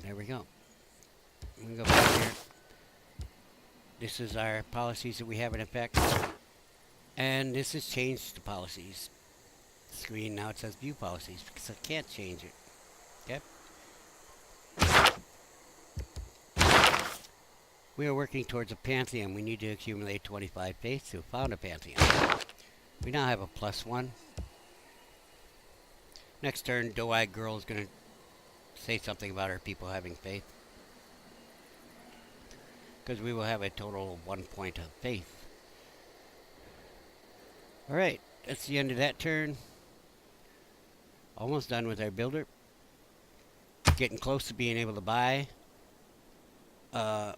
There we go. I'm going to go back here. This is our policies that we have in effect. And this has changed the policies. Screen, now it says view policies because I can't change it. Okay? We are working towards a pantheon. We need to accumulate 25 faith to found a pantheon. We now have a +1. Next turn, Doe-Eyed Girl is going to say something about her people having faith. Because we will have a total of 1 point of faith. Alright, that's the end of that turn. Almost done with our builder. Getting close to being able to buy a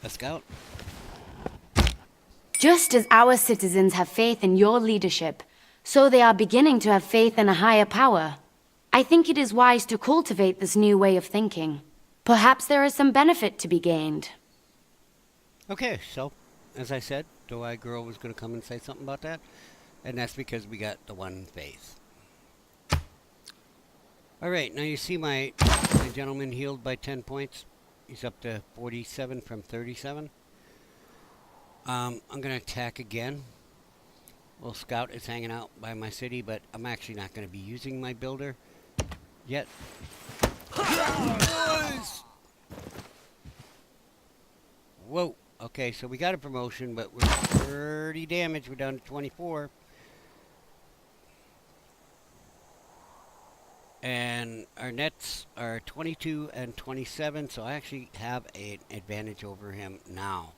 scout. Just as our citizens have faith in your leadership, so they are beginning to have faith in a higher power. I think it is wise to cultivate this new way of thinking. Perhaps there is some benefit to be gained. Okay, so, as I said, Doe-Eyed Girl was going to come and say something about that. And that's because we got the 1 faith. Alright, now you see my gentleman healed by 10 points. He's up to 47 from 37. I'm going to attack again. Little scout is hanging out by my city, but I'm actually not going to be using my builder yet. Whoa. Okay, so we got a promotion, but we're 30 damage. We're down to 24. And our nets are 22 and 27, so I actually have an advantage over him now.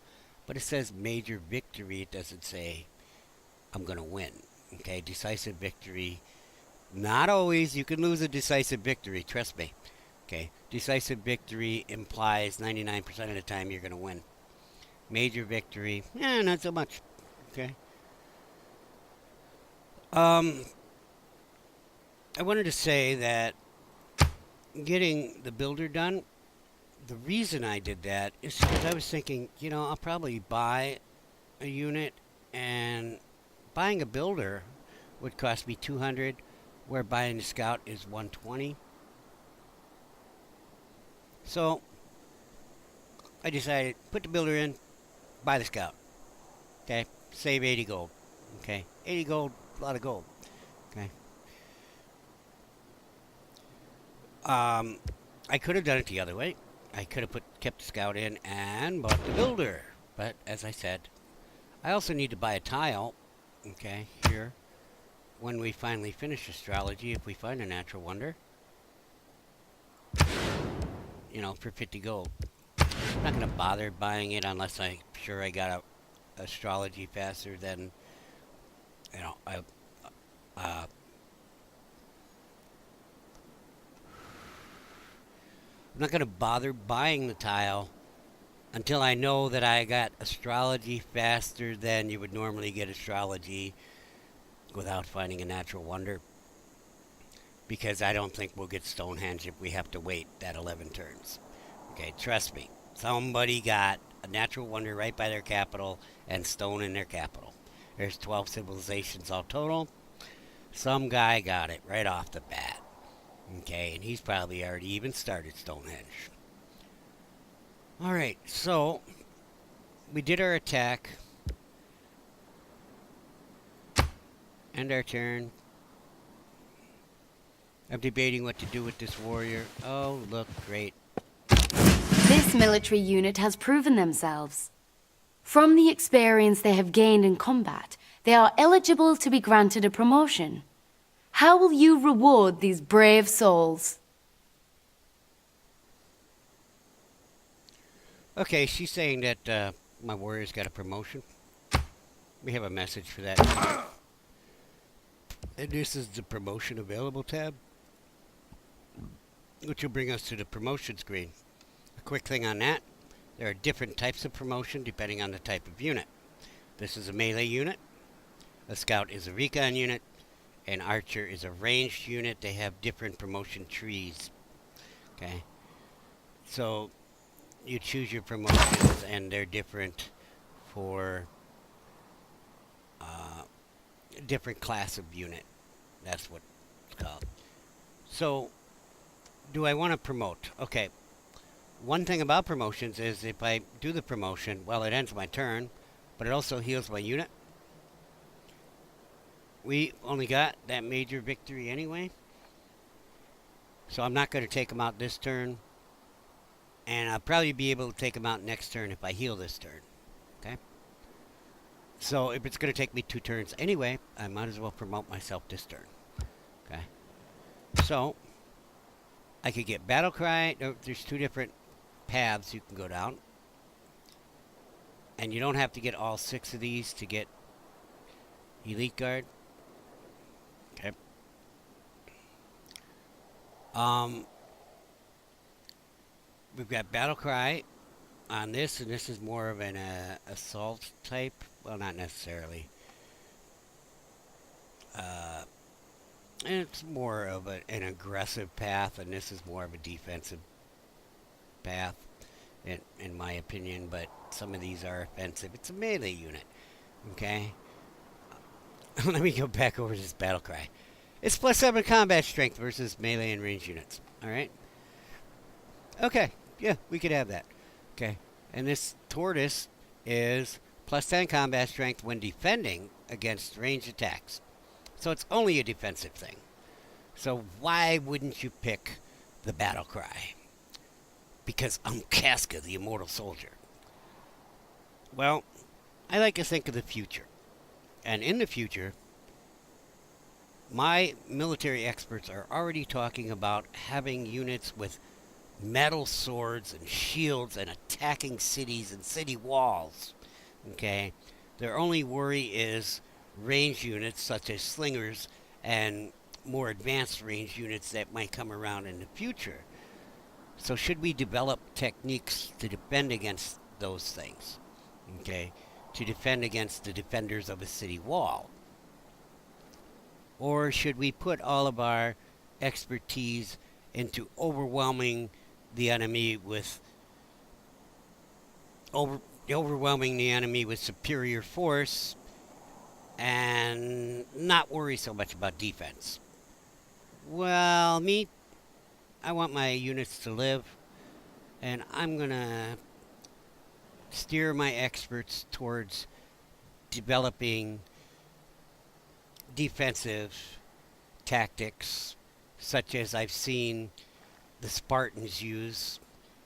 But it says major victory. It doesn't say I'm going to win. Okay, decisive victory. Not always. You can lose a decisive victory. Trust me. Okay, decisive victory implies 99% of the time you're going to win. Major victory, not so much. Okay. I wanted to say that getting the builder done, the reason I did that is because I was thinking, I'll probably buy a unit, and buying a builder would cost me 200, where buying a scout is 120. So I decided, put the builder in, buy the scout. Okay, save 80 gold. Okay, 80 gold, a lot of gold. Okay. I could have done it the other way. I could have kept the scout in and bought the builder. But as I said, I also need to buy a tile. Okay, here. When we finally finish astrology, if we find a natural wonder. For 50 gold. I'm not going to bother buying it unless I'm sure I got astrology faster than, I'm not going to bother buying the tile until I know that I got astrology faster than you would normally get astrology without finding a natural wonder. Because I don't think we'll get Stonehenge if we have to wait that 11 turns. Okay, trust me. Somebody got a natural wonder right by their capital and stone in their capital. There's 12 civilizations all total. Some guy got it right off the bat. Okay, and he's probably already even started Stonehenge. Alright, so we did our attack. End our turn. I'm debating what to do with this warrior. Oh, look, great. This military unit has proven themselves. From the experience they have gained in combat, they are eligible to be granted a promotion. How will you reward these brave souls? Okay, she's saying that my warrior's got a promotion. We have a message for that. And this is the promotion available tab, which will bring us to the promotion screen. A quick thing on that, there are different types of promotion depending on the type of unit. This is a melee unit, a scout is a recon unit, an archer is a ranged unit. They have different promotion trees. Okay, so you choose your promotions and they're different for different class of unit. That's what it's called. So do I want to promote? Okay, one thing about promotions is if I do the promotion, well, it ends my turn, but it also heals my unit. We only got that major victory anyway, so I'm not going to take him out this turn, and I'll probably be able to take him out next turn if I heal this turn. Okay? So if it's going to take me 2 turns anyway, I might as well promote myself this turn. Okay? So I could get Battle Cry. There's 2 different paths you can go down. And you don't have to get all 6 of these to get Elite Guard. Okay. We've got Battle Cry on this, and this is more of an assault type. Well, not necessarily. It's more of an aggressive path, and this is more of a defensive path, in my opinion. But some of these are offensive. It's a melee unit. Okay. Let me go back over this Battle Cry. It's +7 combat strength versus melee and range units. All right. Okay. Yeah, we could have that. Okay. And this Tortoise is +10 combat strength when defending against ranged attacks. So it's only a defensive thing. So why wouldn't you pick the Battle Cry? Because I'm Casca, the immortal soldier. Well, I like to think of the future. And in the future, my military experts are already talking about having units with metal swords and shields and attacking cities and city walls. Okay? Their only worry is range units such as slingers and more advanced range units that might come around in the future. So should we develop techniques to defend against those things? Okay? To defend against the defenders of a city wall? Or should we put all of our expertise into overwhelming the enemy with superior force and not worry so much about defense? Well, I want my units to live, and I'm gonna steer my experts towards developing defensive tactics, such as I've seen the Spartans use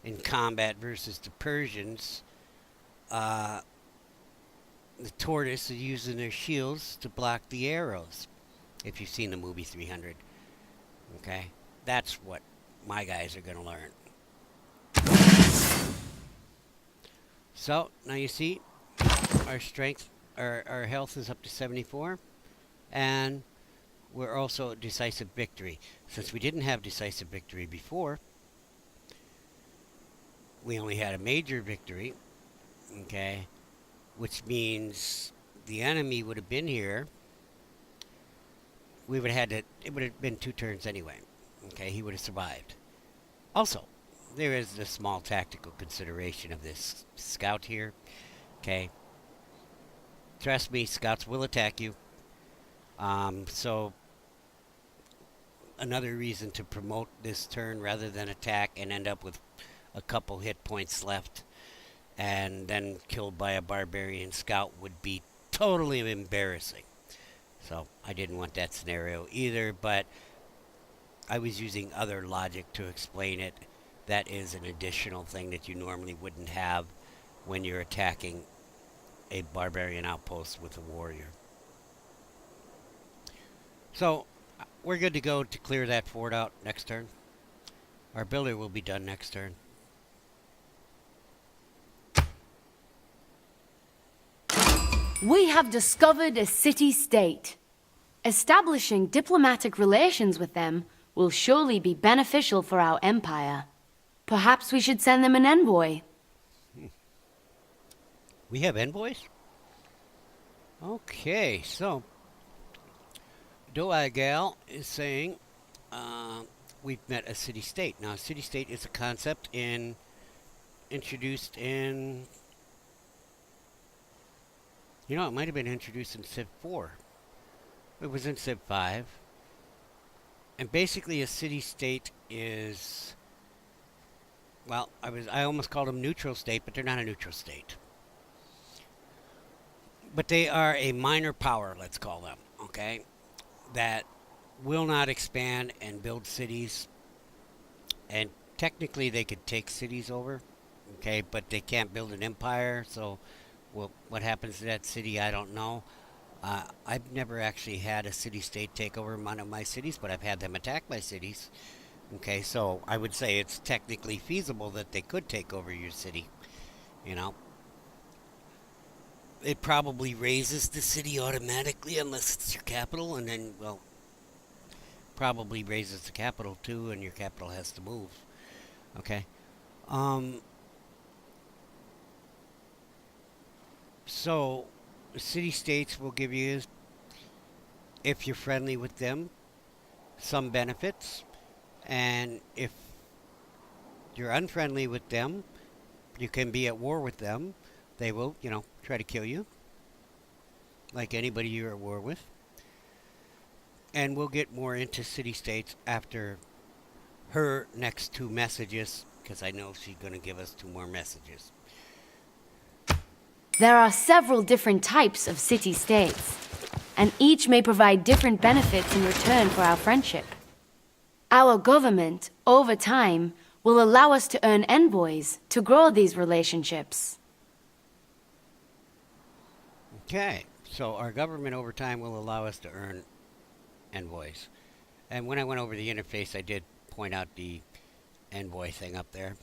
in combat versus the Persians. The Tortoise is using their shields to block the arrows, if you've seen the movie 300. Okay? That's what my guys are going to learn. So, now you see, our strength, our health is up to 74. And we're also at decisive victory. Since we didn't have decisive victory before, we only had a major victory, okay, which means the enemy would have been here. It would have been 2 turns anyway. Okay, he would have survived. Also, there is a small tactical consideration of this scout here. Okay, trust me, scouts will attack you. So another reason to promote this turn rather than attack and end up with a couple hit points left and then killed by a barbarian scout would be totally embarrassing. So I didn't want that scenario either, but I was using other logic to explain it. That is an additional thing that you normally wouldn't have when you're attacking a barbarian outpost with a warrior. So, we're good to go to clear that fort out next turn. Our builder will be done next turn. We have discovered a city-state. Establishing diplomatic relations with them will surely be beneficial for our empire. Perhaps we should send them an envoy. We have envoys? Okay, so Doagal is saying we've met a city-state. Now, a city-state is a concept introduced in... You know, it might have been introduced in Civ 4. It was in Civ 5. And basically a city-state is, well, I almost called them neutral state, but they're not a neutral state. But they are a minor power, let's call them, okay? That will not expand and build cities. And technically, they could take cities over, okay? But they can't build an empire. So, well, what happens to that city, I don't know. I've never actually had a city state take over one of my cities, but I've had them attack my cities. Okay, so I would say it's technically feasible that they could take over your city. You know, it probably raises the city automatically unless it's your capital, and then, well, probably raises the capital too, and your capital has to move. Okay. Um, so, city states will give you, if you're friendly with them, some benefits, and if you're unfriendly with them, you can be at war with them. They will, try to kill you, like anybody you're at war with. And we'll get more into city states after her next two messages, because I know she's going to give us two more messages. There are several different types of city-states, and each may provide different benefits in return for our friendship. Our government, over time, will allow us to earn envoys to grow these relationships. Okay, so our government over time will allow us to earn envoys. And when I went over the interface, I did point out the envoy thing up there.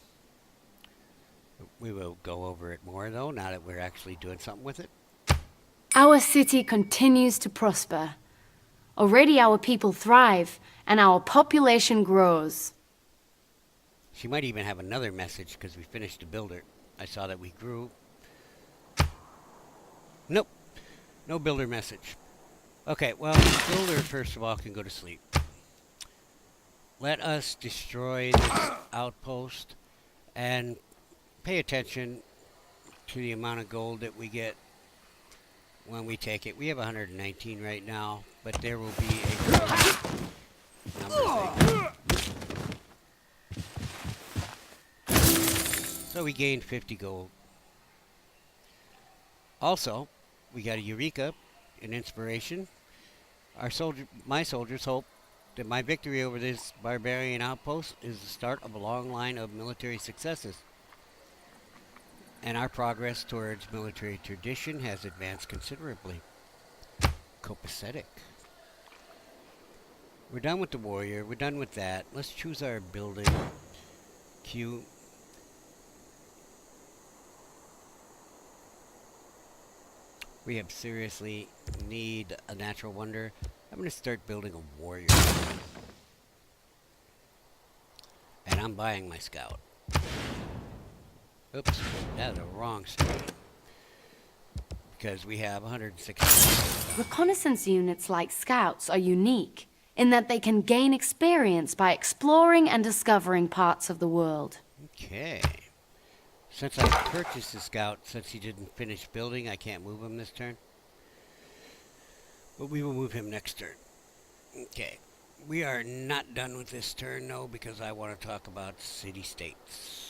We will go over it more, though, now that we're actually doing something with it. Our city continues to prosper. Already our people thrive, and our population grows. She might even have another message, because we finished the builder. I saw that we grew. Nope, no builder message. Okay, well, the builder, first of all, can go to sleep. Let us destroy this outpost and pay attention to the amount of gold that we get when we take it. We have 119 right now, but there will be a growing number thing. So we gained 50 gold. Also, we got a Eureka, an inspiration. My soldiers hope that my victory over this barbarian outpost is the start of a long line of military successes. And our progress towards military tradition has advanced considerably. Copacetic. We're done with the warrior. We're done with that. Let's choose our building. Q. We have seriously need a natural wonder. I'm going to start building a warrior. And I'm buying my scout. Oops, that's the wrong screen. Because we have 160. Reconnaissance units like scouts are unique in that they can gain experience by exploring and discovering parts of the world. Okay. Since I purchased the scout, since he didn't finish building, I can't move him this turn. But we will move him next turn. Okay. We are not done with this turn, though, because I want to talk about city-states.